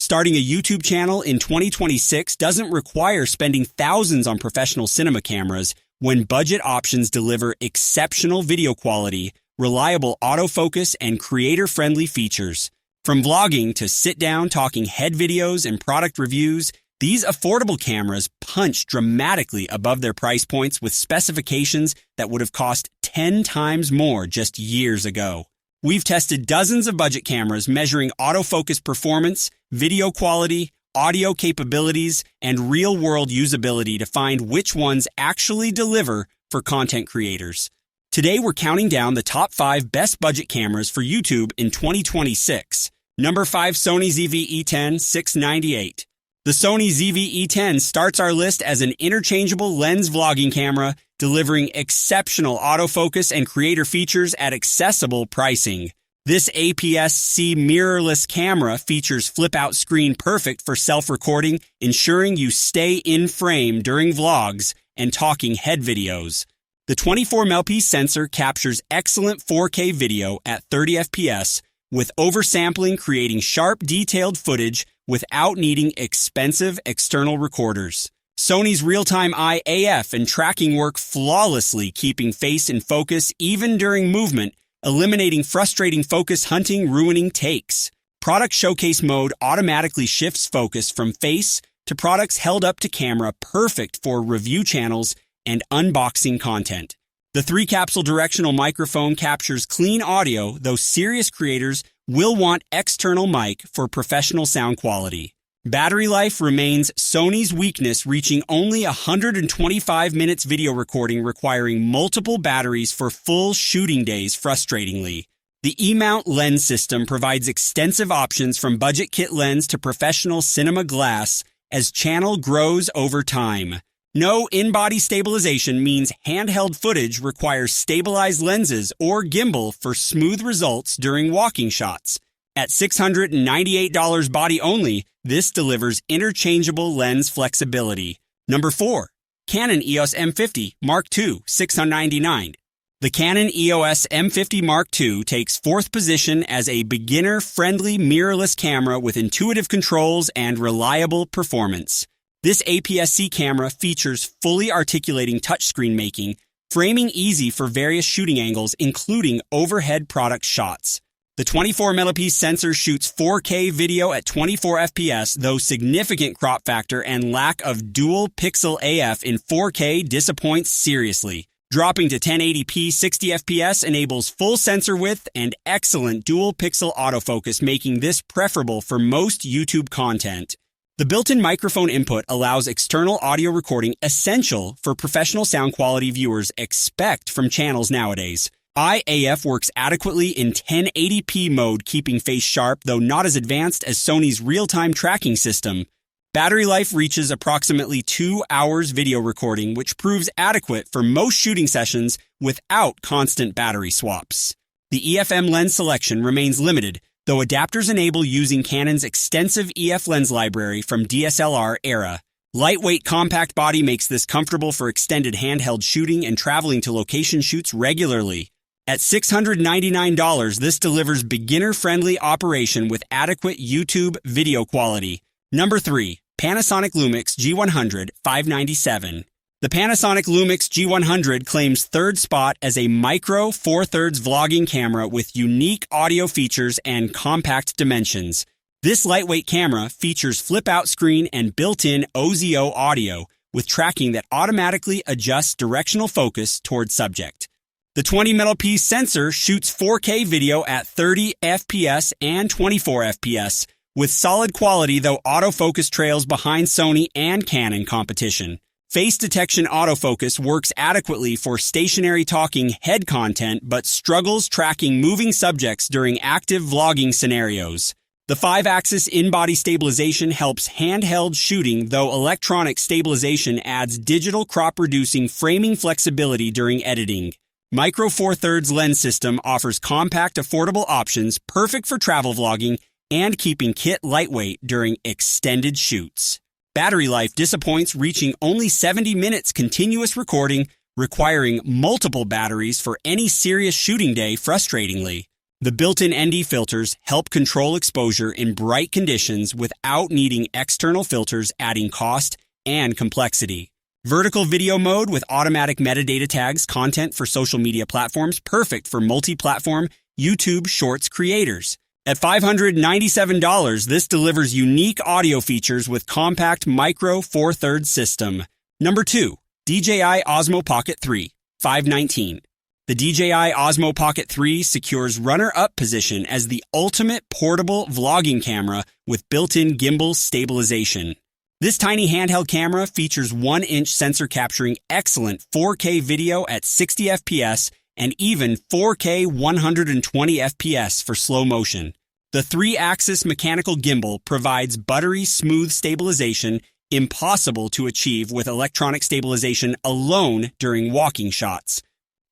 Starting a YouTube channel in 2026 doesn't require spending thousands on professional cinema cameras when budget options deliver exceptional video quality, reliable autofocus, and creator-friendly features. From vlogging to sit-down talking head videos and product reviews, these affordable cameras punch dramatically above their price points with specifications that would have cost 10 times more just years ago. We've tested dozens of budget cameras measuring autofocus performance, video quality, audio capabilities, and real-world usability to find which ones actually deliver for content creators. Today, we're counting down the top 5 best budget cameras for YouTube in 2026. Number 5, Sony ZV-E10 698. The Sony ZV-E10 starts our list as an interchangeable lens vlogging camera, delivering exceptional autofocus and creator features at accessible pricing. This APS-C mirrorless camera features flip-out screen perfect for self-recording, ensuring you stay in frame during vlogs and talking head videos. The 24-megapixel sensor captures excellent 4K video at 30 FPS, with oversampling creating sharp, detailed footage without needing expensive external recorders. Sony's real-time eye AF and tracking work flawlessly, keeping face in focus even during movement, eliminating frustrating focus hunting, ruining takes. Product Showcase Mode automatically shifts focus from face to products held up to camera, perfect for review channels and unboxing content. The 3-capsule directional microphone captures clean audio, though serious creators will want external mic for professional sound quality. Battery life remains Sony's weakness, reaching only 125 minutes video recording, requiring multiple batteries for full shooting days frustratingly. The E-mount lens system provides extensive options from budget kit lens to professional cinema glass as channel grows over time. No in-body stabilization means handheld footage requires stabilized lenses or gimbal for smooth results during walking shots. At $698 body only, this delivers interchangeable lens flexibility. Number 4, Canon EOS M50 Mark II, $699. The Canon EOS M50 Mark II takes 4th position as a beginner-friendly mirrorless camera with intuitive controls and reliable performance. This APS-C camera features fully articulating touchscreen making, framing easy for various shooting angles, including overhead product shots. The 24-megapixel sensor shoots 4K video at 24 FPS, though significant crop factor and lack of dual-pixel AF in 4K disappoints seriously. Dropping to 1080p 60 FPS enables full sensor width and excellent dual-pixel autofocus, making this preferable for most YouTube content. The built-in microphone input allows external audio recording, essential for professional sound quality viewers expect from channels nowadays. IAF works adequately in 1080p mode, keeping face sharp, though not as advanced as Sony's real-time tracking system. Battery life reaches approximately 2 hours video recording, which proves adequate for most shooting sessions without constant battery swaps. The EFM lens selection remains limited, though adapters enable using Canon's extensive EF lens library from DSLR era. Lightweight compact body makes this comfortable for extended handheld shooting and traveling to location shoots regularly. At $699, this delivers beginner-friendly operation with adequate YouTube video quality. Number 3, Panasonic Lumix G100 $597. The Panasonic Lumix G100 claims 3rd spot as a micro 4/3 vlogging camera with unique audio features and compact dimensions. This lightweight camera features flip-out screen and built-in OZO audio with tracking that automatically adjusts directional focus toward subject. The 20-megapixel sensor shoots 4K video at 30 FPS and 24 FPS with solid quality, though autofocus trails behind Sony and Canon competition. Face detection autofocus works adequately for stationary talking head content but struggles tracking moving subjects during active vlogging scenarios. The 5-axis in-body stabilization helps handheld shooting, though electronic stabilization adds digital crop-reducing framing flexibility during editing. Micro 4/3 lens system offers compact, affordable options perfect for travel vlogging and keeping kit lightweight during extended shoots. Battery life disappoints, reaching only 70 minutes continuous recording, requiring multiple batteries for any serious shooting day frustratingly. The built-in ND filters help control exposure in bright conditions without needing external filters, adding cost and complexity. Vertical video mode with automatic metadata tags content for social media platforms, perfect for multi-platform YouTube Shorts creators. At $597, this delivers unique audio features with compact micro 4/3 system. Number 2, DJI Osmo Pocket 3, $519. The DJI Osmo Pocket 3 secures runner-up position as the ultimate portable vlogging camera with built-in gimbal stabilization. This tiny handheld camera features 1-inch sensor capturing excellent 4K video at 60 FPS and even 4K 120 FPS for slow motion. The 3-axis mechanical gimbal provides buttery smooth stabilization impossible to achieve with electronic stabilization alone during walking shots.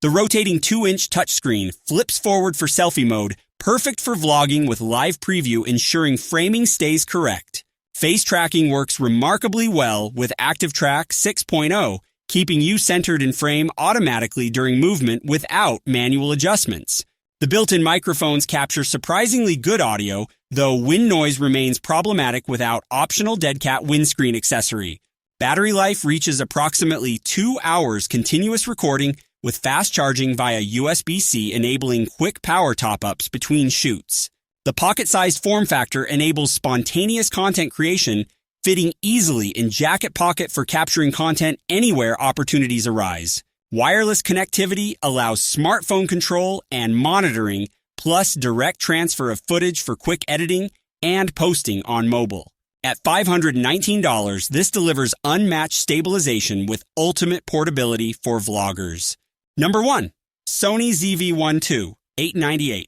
The rotating 2-inch touchscreen flips forward for selfie mode, perfect for vlogging with live preview ensuring framing stays correct. Face tracking works remarkably well with Active Track 6.0, keeping you centered in frame automatically during movement without manual adjustments. The built-in microphones capture surprisingly good audio, though wind noise remains problematic without optional dead cat windscreen accessory. Battery life reaches approximately 2 hours continuous recording with fast charging via USB-C enabling quick power top-ups between shoots. The pocket-sized form factor enables spontaneous content creation, fitting easily in jacket pocket for capturing content anywhere opportunities arise. Wireless connectivity allows smartphone control and monitoring, plus direct transfer of footage for quick editing and posting on mobile. At $519, this delivers unmatched stabilization with ultimate portability for vloggers. Number 1, Sony ZV-1 II, $898.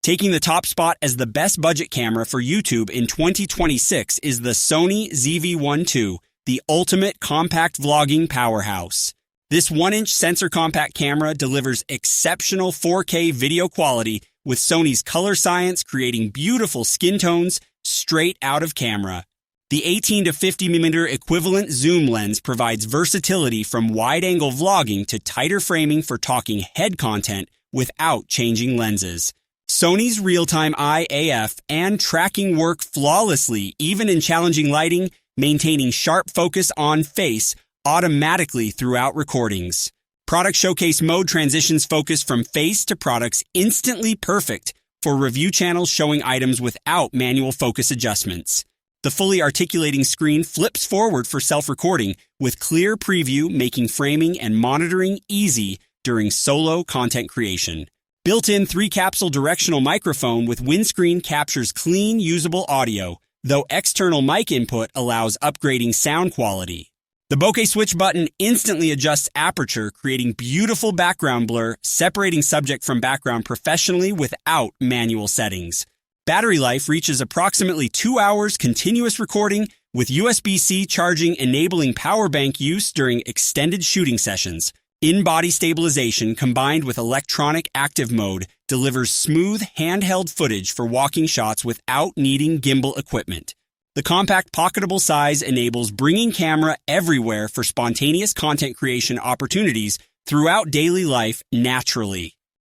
Taking the top spot as the best budget camera for YouTube in 2026 is the Sony ZV-1 II, the ultimate compact vlogging powerhouse. This 1-inch sensor compact camera delivers exceptional 4K video quality with Sony's color science creating beautiful skin tones straight out of camera. The 18 to 50mm equivalent zoom lens provides versatility from wide-angle vlogging to tighter framing for talking head content without changing lenses. Sony's real-time eye AF and tracking work flawlessly even in challenging lighting, maintaining sharp focus on face automatically throughout recordings. Product showcase mode transitions focus from face to products instantly perfect for review channels showing items without manual focus adjustments. The fully articulating screen flips forward for self-recording with clear preview making framing and monitoring easy during solo content creation. Built-in 3-capsule directional microphone with windscreen captures clean, usable audio, though external mic input allows upgrading sound quality. The bokeh switch button instantly adjusts aperture, creating beautiful background blur, separating subject from background professionally without manual settings. Battery life reaches approximately 2 hours continuous recording with USB-C charging enabling power bank use during extended shooting sessions. In-body stabilization combined with electronic active mode delivers smooth handheld footage for walking shots without needing gimbal equipment. The compact pocketable size enables bringing camera everywhere for spontaneous content creation opportunities throughout daily life naturally.